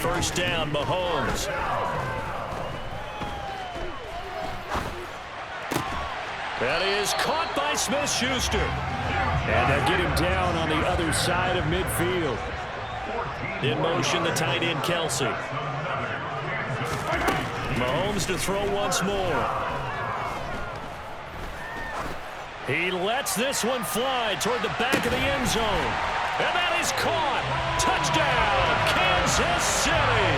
first down, Mahomes. That is caught by Smith-Schuster. And they'll get him down on the other side of midfield. In motion, the tight end, Kelsey. Mahomes to throw once more. He lets this one fly toward the back of the end zone. And that is caught. Touchdown, Kansas City.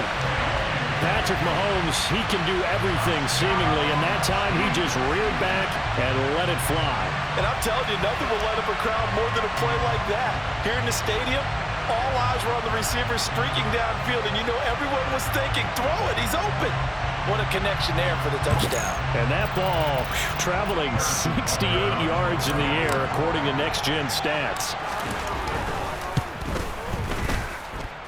Patrick Mahomes, he can do everything seemingly, and that time he just reared back and let it fly. And I'm telling you, nothing will light up a crowd more than a play like that. Here in the stadium, all eyes were on the receiver streaking downfield, and you know everyone was thinking, throw it, he's open. What a connection there for the touchdown. And that ball traveling 68 yards in the air, according to Next Gen Stats.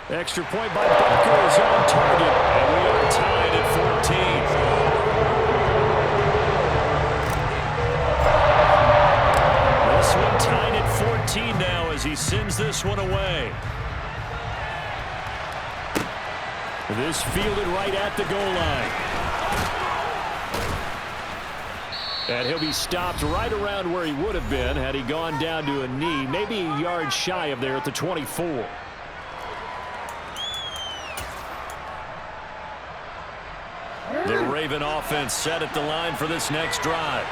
Extra point by Butker is on target, and we are tied at 14. This one tied at 14 now as he sends this one away. This fielded right at the goal line. And he'll be stopped right around where he would have been had he gone down to a knee, maybe a yard shy of there at the 24. The Raven offense set at the line for this next drive.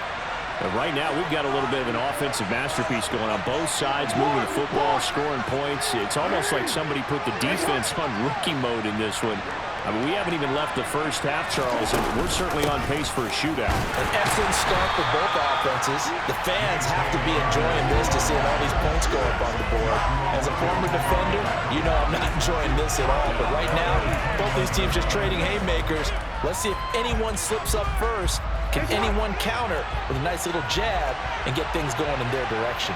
And right now, we've got a little bit of an offensive masterpiece going on both sides, moving the football, scoring points. It's almost like somebody put the defense on rookie mode in this one. I mean, we haven't even left the first half, Charles, and we're certainly on pace for a shootout. An excellent start for both offenses. The fans have to be enjoying this to seeing all these points go up on the board. As a former defender, you know I'm not enjoying this at all. But right now, both these teams just trading haymakers. Let's see if anyone slips up first. Can anyone counter with a nice little jab and get things going in their direction?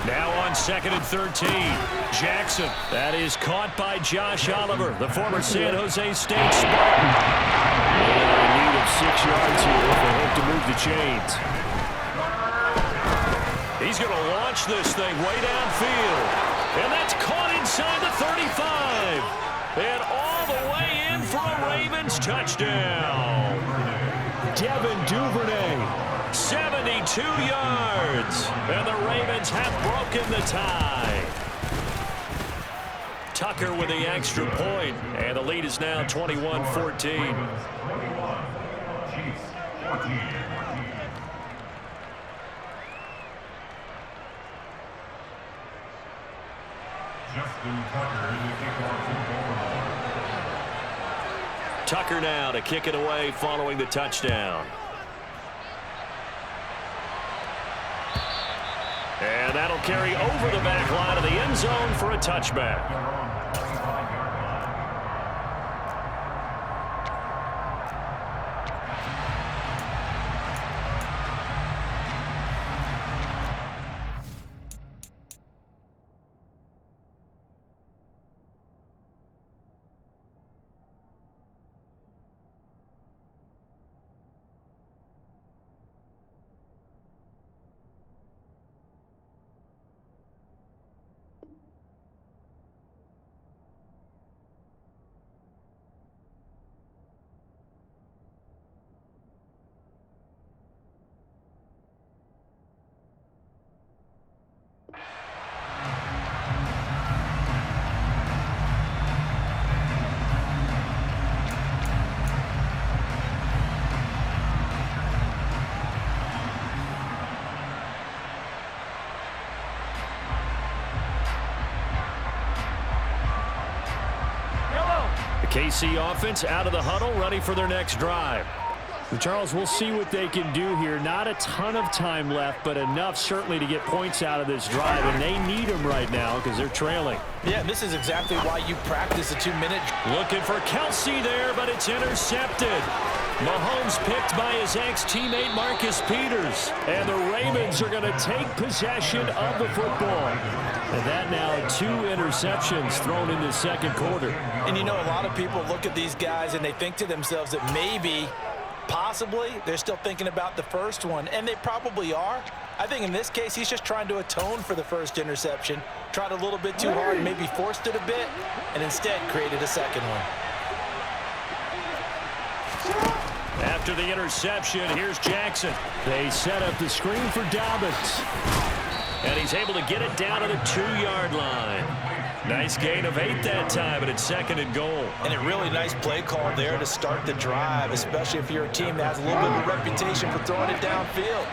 Now on 2nd and 13. Jackson. That is caught by Josh Oliver, the former San Jose State Spartan. They are in need of 6 yards here if they hope to move the chains. He's going to launch this thing way downfield. And that's caught inside the 35. And all the way in for a Ravens touchdown. Devin Duvernay. 72 yards, and the Ravens have broken the tie. Tucker with the extra point, and the lead is now 21-14. Tucker now to kick it away following the touchdown. And that'll carry over the back line of the end zone for a touchback. KC offense out of the huddle, ready for their next drive. Charles, we'll see what they can do here. Not a ton of time left, but enough certainly to get points out of this drive, and they need them right now because they're trailing. Yeah, this is exactly why you practice a 2-minute. Looking for Kelsey there, but it's intercepted. Mahomes picked by his ex-teammate Marcus Peters, and the Ravens are going to take possession of the football. And that now 2 interceptions thrown in the second quarter. And you know, a lot of people look at these guys and they think to themselves that maybe Possibly. They're still thinking about the first one, and they probably are. I think in this case, he's just trying to atone for the first interception. Tried a little bit too hard, maybe forced it a bit, and instead created a second one. After the interception, here's Jackson. They set up the screen for Dobbins. And he's able to get it down to the 2-yard line. Nice gain of 8 that time, and it's 2nd and goal. And a really nice play call there to start the drive, especially if you're a team that has a little bit of a reputation for throwing it downfield.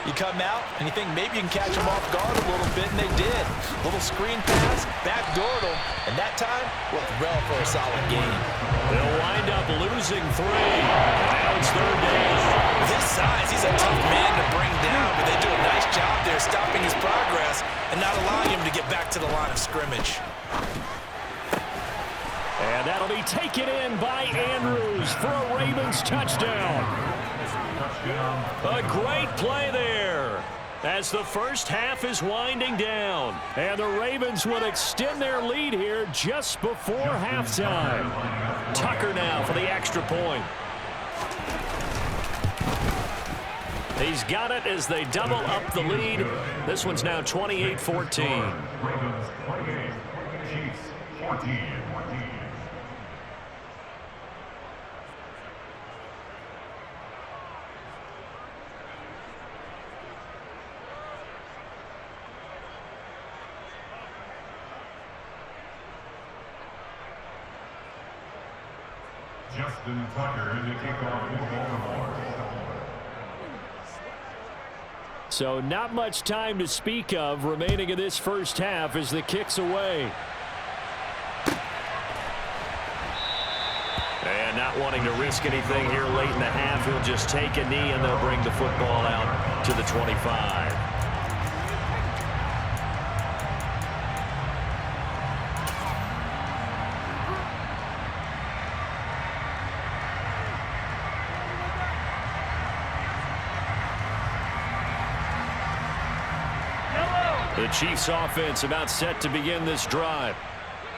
You come out, and you think maybe you can catch them off guard a little bit, and they did. Little screen pass, backdoored them, and that time worked well for a solid gain. They'll wind up losing 3. Now it's 3rd down. With his size, he's a tough man to bring down, but they do a nice job there stopping his progress and not allowing him to get back to the line of scrimmage. And that'll be taken in by Andrews for a Ravens touchdown. A great play there as the first half is winding down. And the Ravens will extend their lead here just before halftime. Tucker now for the extra point. He's got it as they double up the lead. This one's now 28-14. Ravens 28, Chiefs 14. Justin Tucker in the kickoff for Baltimore. So not much time to speak of remaining in this first half as the kick's away. And not wanting to risk anything here late in the half, he'll just take a knee and they'll bring the football out to the 25. The Chiefs offense about set to begin this drive.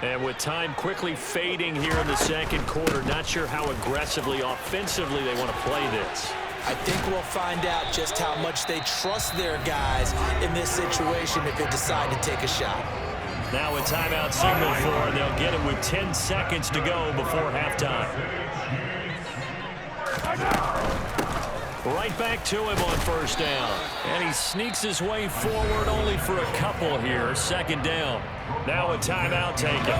And with time quickly fading here in the second quarter, not sure how aggressively, offensively they want to play this. I think we'll find out just how much they trust their guys in this situation if they decide to take a shot. Now a timeout signal for, and they'll get it with 10 seconds to go before halftime. Right back to him on first down. And he sneaks his way forward only for a couple here. Second down. Now a timeout taken.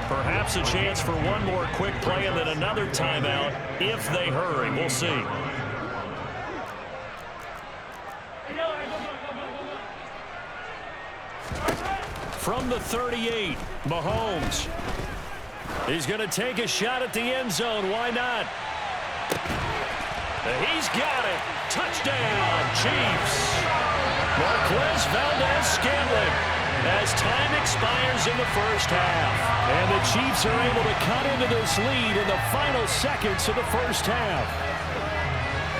Perhaps a chance for one more quick play and then another timeout if they hurry. We'll see. From the 38, Mahomes. He's going to take a shot at the end zone. Why not? He's got it. Touchdown, Chiefs. Marquez Valdez-Scantling as time expires in the first half. And the Chiefs are able to cut into this lead in the final seconds of the first half.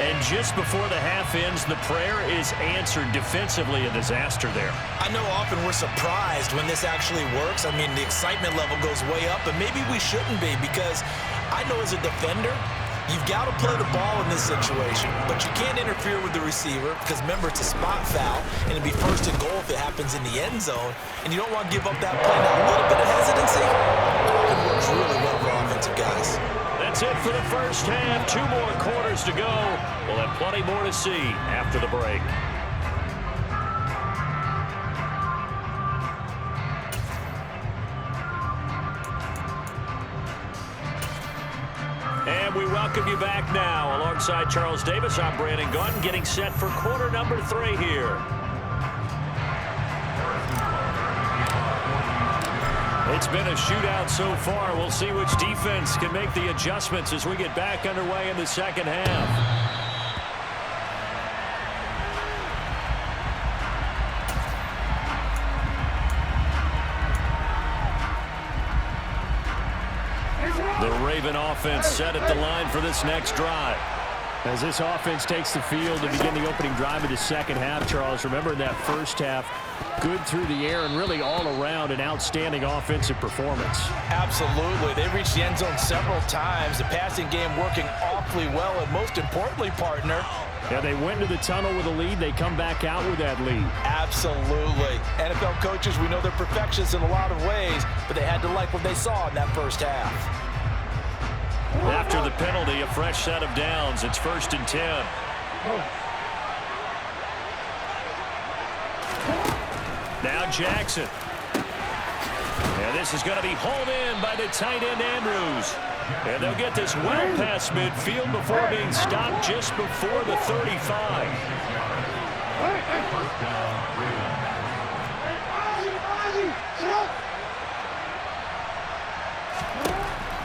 And just before the half ends, the prayer is answered defensively. A disaster there. I know often we're surprised when this actually works. I mean, the excitement level goes way up, and maybe we shouldn't be because I know as a defender, you've got to play the ball in this situation, but you can't interfere with the receiver because, remember, it's a spot foul, and it'd be first and goal if it happens in the end zone, and you don't want to give up that play. Now, a little bit of hesitancy, it works really well for offensive guys. That's it for the first half. 2 more quarters to go. We'll have plenty more to see after the break. And we welcome you back now. Alongside Charles Davis, I'm Brandon Gaudin, getting set for quarter number 3 here. It's been a shootout so far. We'll see which defense can make the adjustments as we get back underway in the second half. The Raven offense set at the line for this next drive. As this offense takes the field to begin the opening drive of the second half, Charles, remember in that first half, good through the air and really all around an outstanding offensive performance. Absolutely. They reached the end zone several times. The passing game working awfully well, and most importantly, partner, yeah, they went to the tunnel with a lead. They come back out with that lead. Absolutely. NFL coaches, we know they're perfectionists in a lot of ways, but they had to like what they saw in that first half. After the penalty, a fresh set of downs. It's 1st and 10. Now Jackson. And this is going to be hauled in by the tight end Andrews. And they'll get this well past midfield before being stopped just before the 35.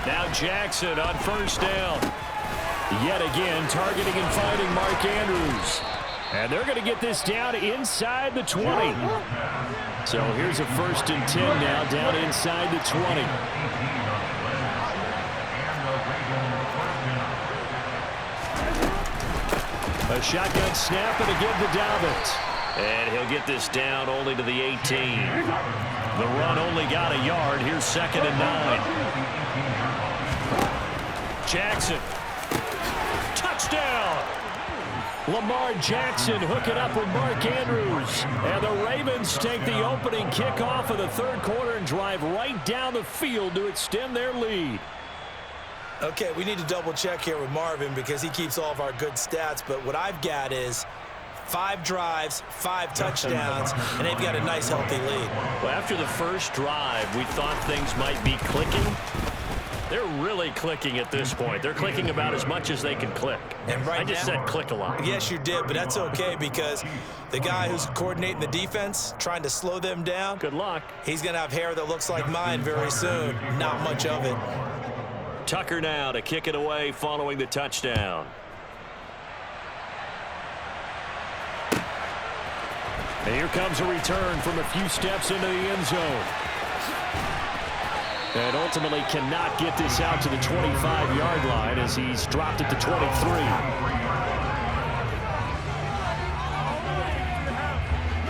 Now Jackson on 1st down. Yet again, targeting and finding Mark Andrews. And they're going to get this down inside the 20. So here's a 1st and 10 now, down inside the 20. A shotgun snap and a give to Dobbins. And he'll get this down only to the 18. The run only got a yard. Here's 2nd and 9. Jackson. Touchdown! Lamar Jackson hooking up with Mark Andrews. And the Ravens take the opening kickoff of the 3rd quarter and drive right down the field to extend their lead. Okay, we need to double check here with Marvin because he keeps all of our good stats, but what I've got is 5 drives, 5 touchdowns, and they've got a nice, healthy lead. Well, after the first drive, we thought things might be clicking. They're really clicking at this point. They're clicking about as much as they can click. And right I just said click a lot. Yes, you did, but that's okay because the guy who's coordinating the defense, trying to slow them down, good luck. He's going to have hair that looks like mine very soon. Not much of it. Tucker now to kick it away following the touchdown. And here comes a return from a few steps into the end zone. And ultimately cannot get this out to the 25-yard line as he's dropped it to 23.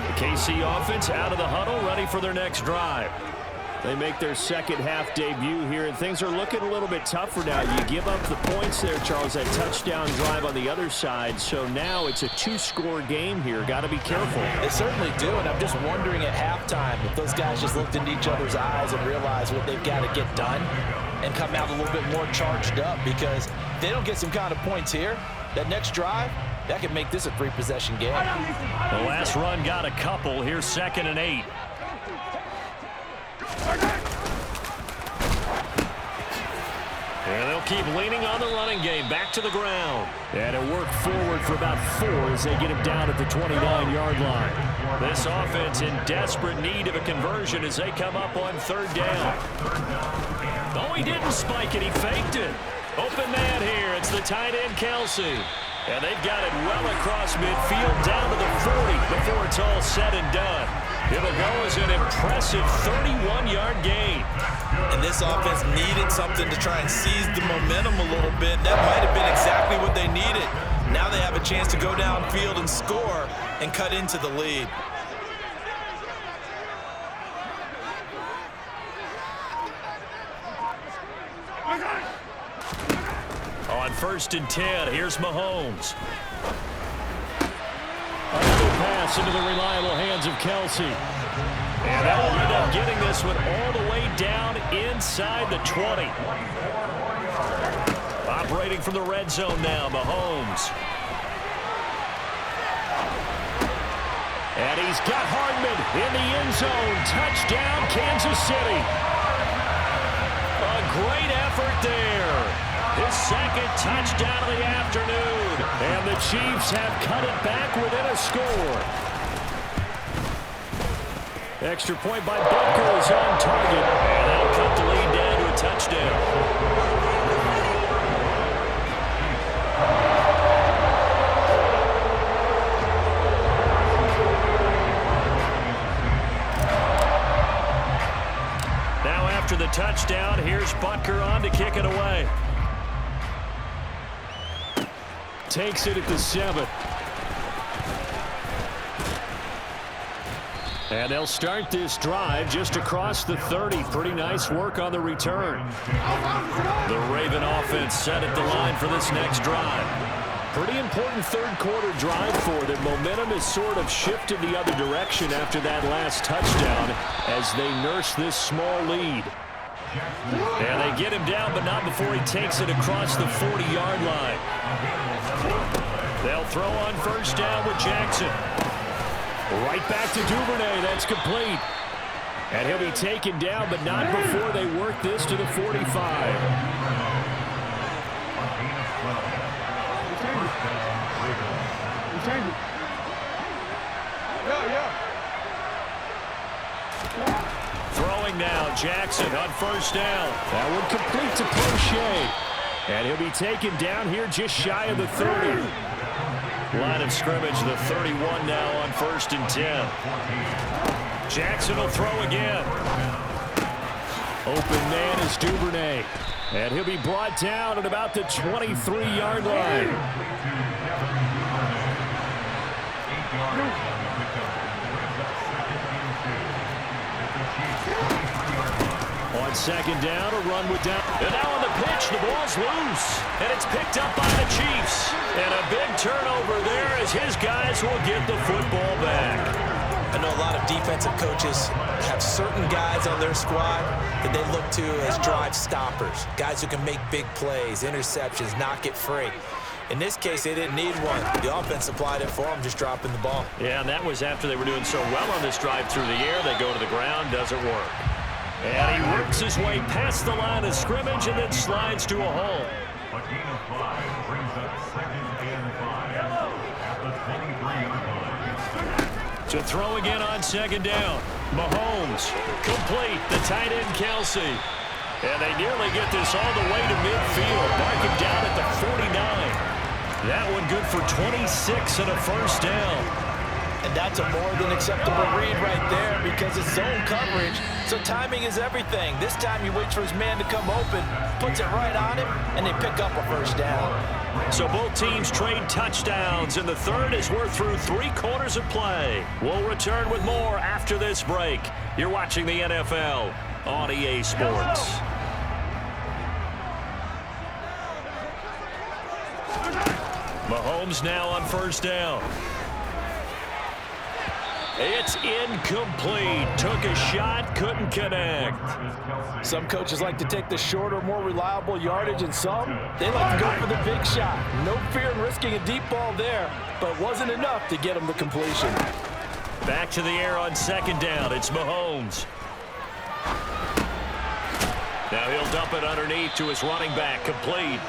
The KC offense out of the huddle, ready for their next drive. They make their second half debut here, and things are looking a little bit tougher now. You give up the points there, Charles, that touchdown drive on the other side. So now it's a 2-score game here. Got to be careful. They certainly do, and I'm just wondering at halftime if those guys just looked into each other's eyes and realized what they've got to get done and come out a little bit more charged up, because if they don't get some kind of points here, that next drive, that could make this a 3-possession game. The last run got a couple. Here's 2nd and 8. And they'll keep leaning on the running game. Back to the ground. And it worked forward for about 4 as they get him down at the 29-yard line. This offense in desperate need of a conversion as they come up on 3rd down. Oh, he didn't spike it. He faked it. Open man here. It's the tight end, Kelsey. And they've got it well across midfield down to the 40 before it's all said and done. It'll go as an impressive 31-yard gain. And this offense needed something to try and seize the momentum a little bit. That might have been exactly what they needed. Now they have a chance to go downfield and score and cut into the lead. On 1st and 10, here's Mahomes. Another pass into the reliable hands of Kelsey. And they'll end up getting this one all the way down inside the 20. Operating from the red zone now, Mahomes. And he's got Hardman in the end zone. Touchdown, Kansas City. A great effort there. His 2nd touchdown of the afternoon. And the Chiefs have cut it back within a score. Extra point by Butker is on target. And they'll cut the lead down to a touchdown. Now after the touchdown, here's Butker on to kick it away. takes it at the 7. And they'll start this drive just across the 30. Pretty nice work on the return. The Raven offense set at the line for this next drive. Pretty important third-quarter drive for them. Momentum has sort of shifted the other direction after that last touchdown as they nurse this small lead. And they get him down, but not before he takes it across the 40-yard line. They'll throw on first down with Jackson. Right back to Duvernay. That's complete. And he'll be taken down, but not before they work this to the 45. Throwing now, Jackson on first down. That one complete to Crochet. And he'll be taken down here just shy of the 30. Line of scrimmage, the 31 now on 1st and 10. Jackson will throw again. Open man is Duvernay. And he'll be brought down at about the 23-yard line. On second down, a run with down. And now on the pitch, the ball's loose. And it's picked up by the Chiefs. And a big turnover there as his guys will get the football back. I know a lot of defensive coaches have certain guys on their squad that they look to as drive stoppers. Guys who can make big plays, interceptions, knock it free. In this case, they didn't need one. The offense supplied it for them, just dropping the ball. Yeah, and that was after they were doing so well on this drive through the air. They go to the ground, doesn't work. And he works his way past the line of scrimmage and then slides to a hole. A gain of 5 brings up 2nd and 5 at the 23-yard line. To throw again on second down. Mahomes, complete, the tight end Kelsey. And they nearly get this all the way to midfield, marking down at the 49. That one good for 26 and a first down. And that's a more than acceptable read right there because it's zone coverage, so timing is everything. This time he waits for his man to come open, puts it right on him, and they pick up a first down. So both teams trade touchdowns in the third as we're through 3 quarters of play. We'll return with more after this break. You're watching the NFL on EA Sports. Mahomes now on first down. It's incomplete. Took a shot, couldn't connect. Some coaches like to take the shorter, more reliable yardage, and some, they like to go for the big shot. No fear in risking a deep ball there, but it wasn't enough to get him the completion. Back to the air on second down. It's Mahomes. Now he'll dump it underneath to his running back, complete.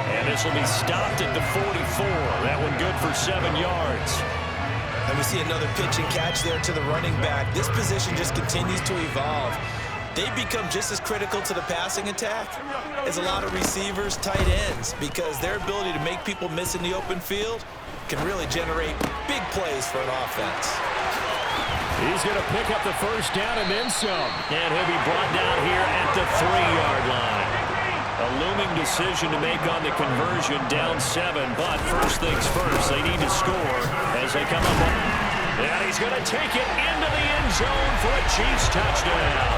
And this will be stopped at the 44. That one good for 7 yards. And we see another pitch and catch there to the running back. This position just continues to evolve. They become just as critical to the passing attack as a lot of receivers, tight ends, because their ability to make people miss in the open field can really generate big plays for an offense. He's going to pick up the first down and then some. And he'll be brought down here at the 3-yard line. A looming decision to make on the conversion, down 7. But first things first, they need to score as they come up. And he's going to take it into the end zone for a Chiefs touchdown.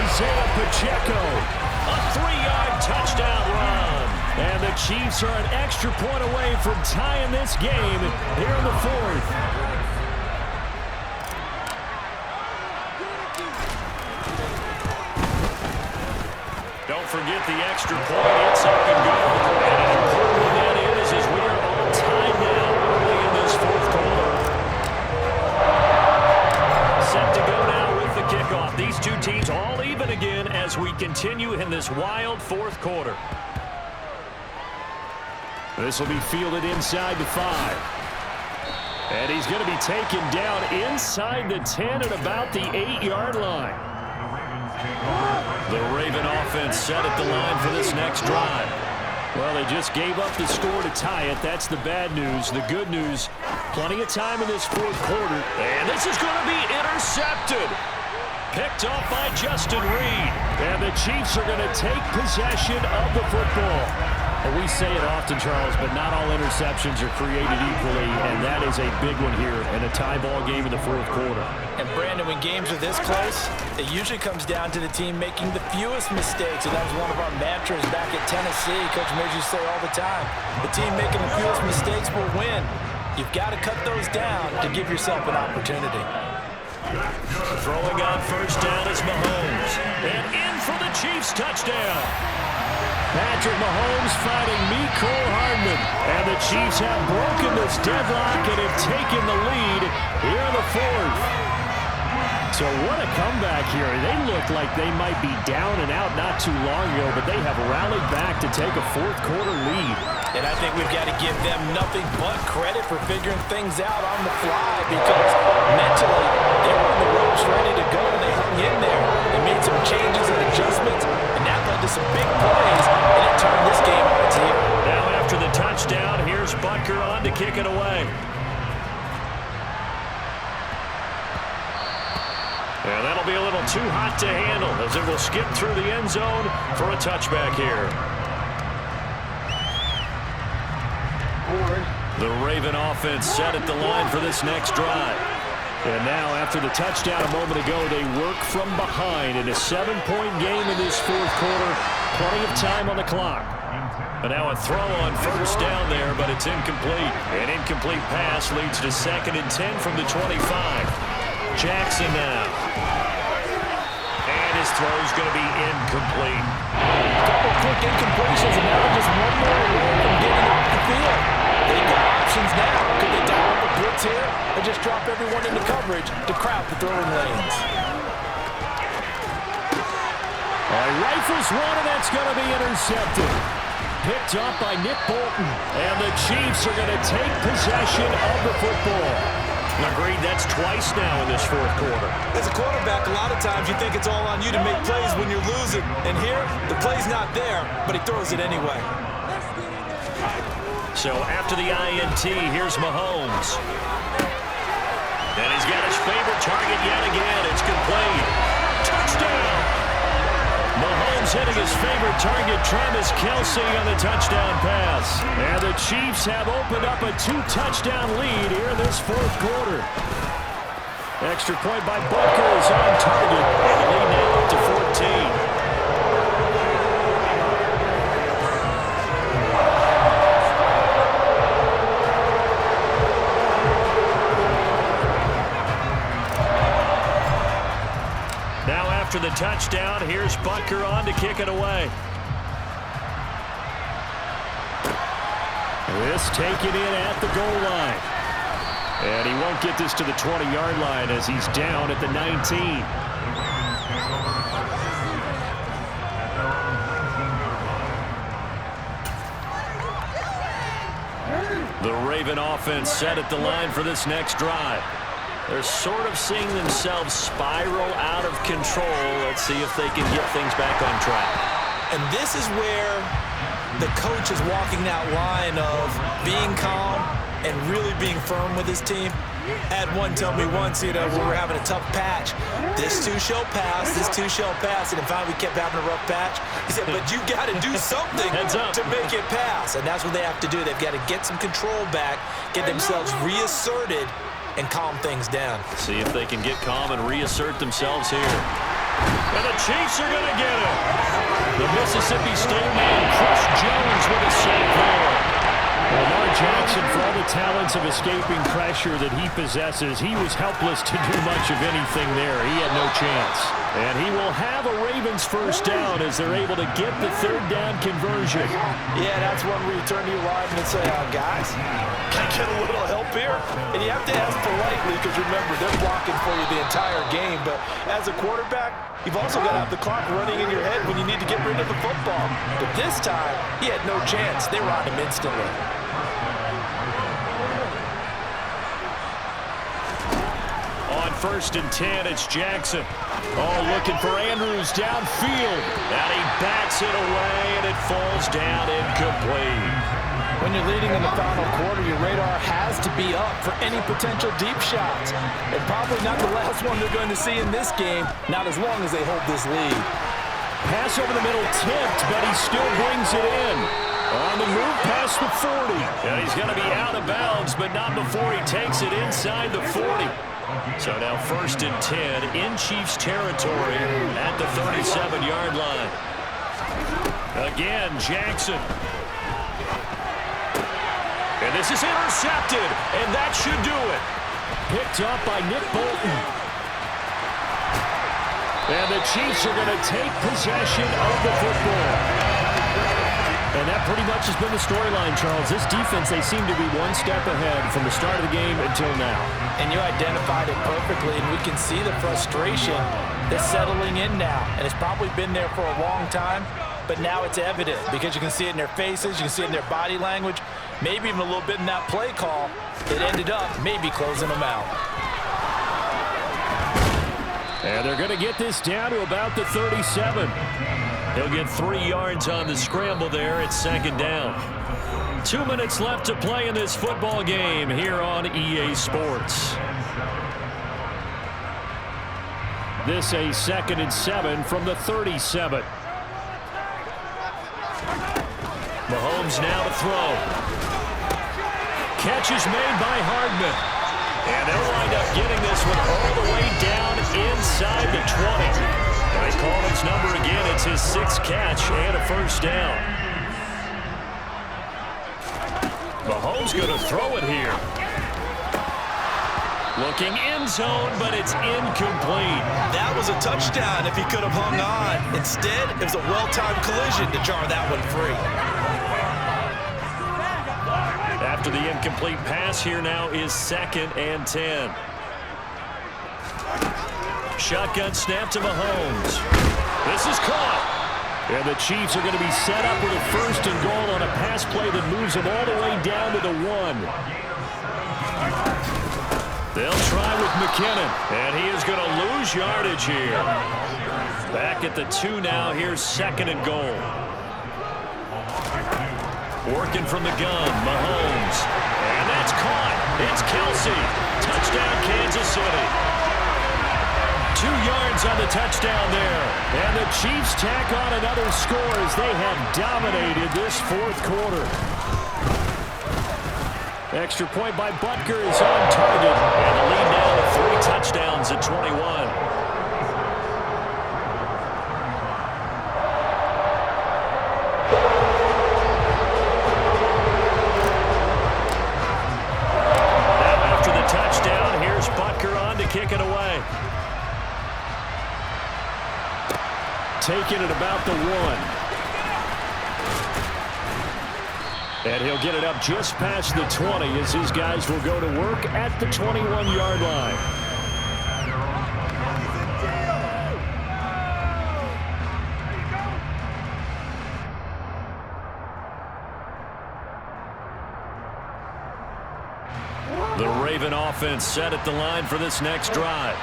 Isaiah Pacheco, a 3-yard touchdown run. And the Chiefs are an extra point away from tying this game here in the 4th. Don't forget the extra point. It's up and good. And an important one that is as we are all tied now early in this 4th quarter. Set to go now with the kickoff. These two teams all even again as we continue in this wild 4th quarter. This will be fielded inside the 5. And he's going to be taken down inside the 10 at about the 8-yard line. The Raven offense set at the line for this next drive. Well, they just gave up the score to tie it. That's the bad news. The good news, plenty of time in this 4th quarter. And this is going to be intercepted. Picked off by Justin Reed. And the Chiefs are going to take possession of the football. Well, we say it often, Charles, but not all interceptions are created equally, and that is a big one here in a tie ball game in the fourth quarter. And, Brandon, when games are this close, it usually comes down to the team making the fewest mistakes, and that was one of our mantras back at Tennessee. Coach Mears used to say all the time, the team making the fewest mistakes will win. You've got to cut those down to give yourself an opportunity. Throwing on first down is Mahomes. And in for the Chiefs touchdown. Patrick Mahomes fighting Mecole Hardman. And the Chiefs have broken this deadlock and have taken the lead here in the fourth. So what a comeback here. They look like they might be down and out not too long ago, but they have rallied back to take a fourth quarter lead. And I think we've got to give them nothing but credit for figuring things out on the fly, because mentally they were on the ropes ready to go and they hung in there. They made some changes and adjustments, and that led to some big plays, and it turned this game on its heel. Now after the touchdown, here's Butker on to kick it away. And that'll be a little too hot to handle as it will skip through the end zone for a touchback here. The Raven offense set at the line for this next drive. And now after the touchdown a moment ago, they work from behind in a 7-point game in this fourth quarter. Plenty of time on the clock. And now a throw on first down there, but it's incomplete. An incomplete pass leads to 2nd and 10 from the 25. Jackson now. And his throw's going to be incomplete. A couple quick incompletions, and now just one more away from getting off the field. They've got options now. Could they dial up a blitz here or just drop everyone into coverage to crowd the throwing lanes? All right, rifles one, and that's going to be intercepted. Picked up by Nick Bolton. And the Chiefs are going to take possession of the football. Agreed, that's twice now in this fourth quarter. As a quarterback, a lot of times you think it's all on you to make plays when you're losing. And here, the play's not there, but he throws it anyway. So after the INT, here's Mahomes. And he's got his favorite target yet again. It's complete. Touchdown! Mahomes hitting his favorite target, Travis Kelce, on the touchdown pass. And the Chiefs have opened up a 2-touchdown lead here in this fourth quarter. Extra point by Butker is on target. And the lead now up to 14. After the touchdown, here's Butker on to kick it away. This taken in at the goal line. And he won't get this to the 20-yard line as he's down at the 19. The Raven offense set at the line for this next drive. They're sort of seeing themselves spiral out of control. Let's see if they can get things back on track. And this is where the coach is walking that line of being calm and really being firm with his team. I had one tell me once, when we were having a tough patch, this too shall pass, this too shall pass, and then finally we kept having a rough patch. He said, but you got to do something to make it pass, and that's what they have to do. They've got to get some control back, get themselves reasserted, and calm things down. See if they can get calm and reassert themselves here. And the Chiefs are going to get it. The Mississippi State man, Chris Jones, with a sack there. Lamar Jackson, for all the talents of escaping pressure that he possesses, he was helpless to do much of anything there. He had no chance. And he will have a Ravens first down as they're able to get the third down conversion. Yeah, that's one where you turn to your lineman and say, guys, can I get a little help here? And you have to ask politely because, remember, they're blocking for you the entire game. But as a quarterback, you've also got to have the clock running in your head when you need to get rid of the football. But this time, he had no chance. They were on him instantly. On 1st and 10, it's Jackson. Oh, looking for Andrews downfield. And he bats it away, and it falls down incomplete. When you're leading in the final quarter, your radar has to be up for any potential deep shots. And probably not the last one they're going to see in this game, not as long as they hold this lead. Pass over the middle tipped, but he still brings it in. On the move past the 40. And he's going to be out of bounds, but not before he takes it inside the 40. So now 1st and 10 in Chiefs territory at the 37-yard line. Again, Jackson. And this is intercepted, and that should do it. Picked up by Nick Bolton. And the Chiefs are going to take possession of the football. And that pretty much has been the storyline, Charles. This defense, they seem to be one step ahead from the start of the game until now. And you identified it perfectly, and we can see the frustration that's settling in now. And it's probably been there for a long time, but now it's evident because you can see it in their faces, you can see it in their body language, maybe even a little bit in that play call that ended up maybe closing them out. And they're going to get this down to about the 37. He'll get 3 yards on the scramble there at 2nd down. 2 minutes left to play in this football game here on EA Sports. This a 2nd and 7 from the 37. Mahomes now to throw. Catch is made by Hardman. And they'll wind up getting this one all the way down inside the 20. And they call his number again. It's his 6th catch and a 1st down. Mahomes going to throw it here. Looking end zone, but it's incomplete. That was a touchdown if he could have hung on. Instead, it was a well-timed collision to jar that one free. After the incomplete pass, here now is 2nd and 10. Shotgun snap to Mahomes. This is caught. And the Chiefs are going to be set up with a 1st and goal on a pass play that moves them all the way down to the 1. They'll try with McKinnon, and he is going to lose yardage here. Back at the 2 now. Here's 2nd and goal. Working from the gun, Mahomes. And that's caught. It's Kelsey. Touchdown, Kansas City. 2 yards on the touchdown there. And the Chiefs tack on another score as they have dominated this 4th quarter. Extra point by Butker is on target. And the lead now to 3 touchdowns at 21. Kick it away. Taking it about the 1. And he'll get it up just past the 20 as his guys will go to work at the 21-yard line. The Raven offense set at the line for this next drive.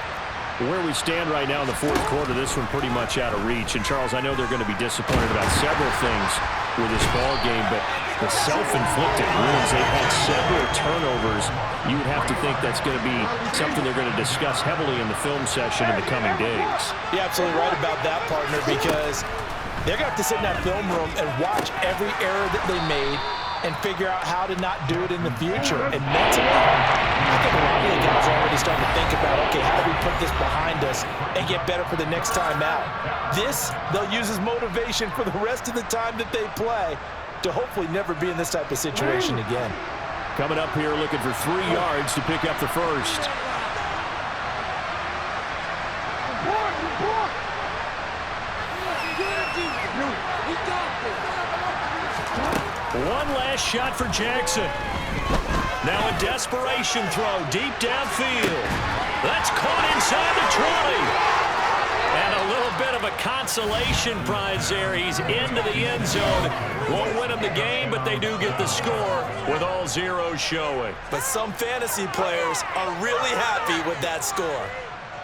Where we stand right now in the 4th quarter, this one pretty much out of reach. And, Charles, I know they're going to be disappointed about several things with this ball game, but the self-inflicted wounds, they've had several turnovers. You would have to think that's going to be something they're going to discuss heavily in the film session in the coming days. You're absolutely right about that, partner, because they're going to have to sit in that film room and watch every error that they made and figure out how to not do it in the future. And mentally, I think a lot of the guys are already starting to think about, okay, how do we put this behind us and get better for the next time out? This, they'll use as motivation for the rest of the time that they play to hopefully never be in this type of situation again. Coming up here looking for 3 yards to pick up the 1st. One last shot for Jackson. Now a desperation throw deep downfield. That's caught inside the 20. And a little bit of a consolation prize there. He's into the end zone. Won't win them the game, but they do get the score with all zeros showing. But some fantasy players are really happy with that score.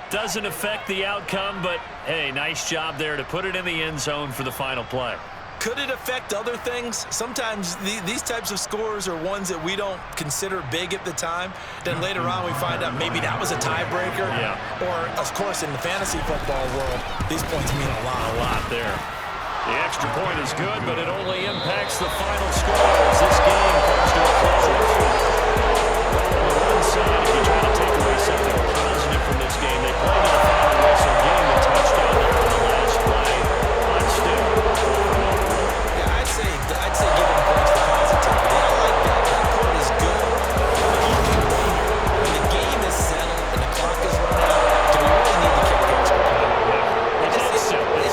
Doesn't affect the outcome, but, hey, nice job there to put it in the end zone for the final play. Could it affect other things? Sometimes these types of scores are ones that we don't consider big at the time. Then later on we find out maybe that was a tiebreaker. Yeah. Or, of course, in the fantasy football world, these points mean a lot. A lot there. The extra point is good, but it only impacts the final score as this game comes to a close. On one side, if you try to take away something positive from this game, they play to the final whistle.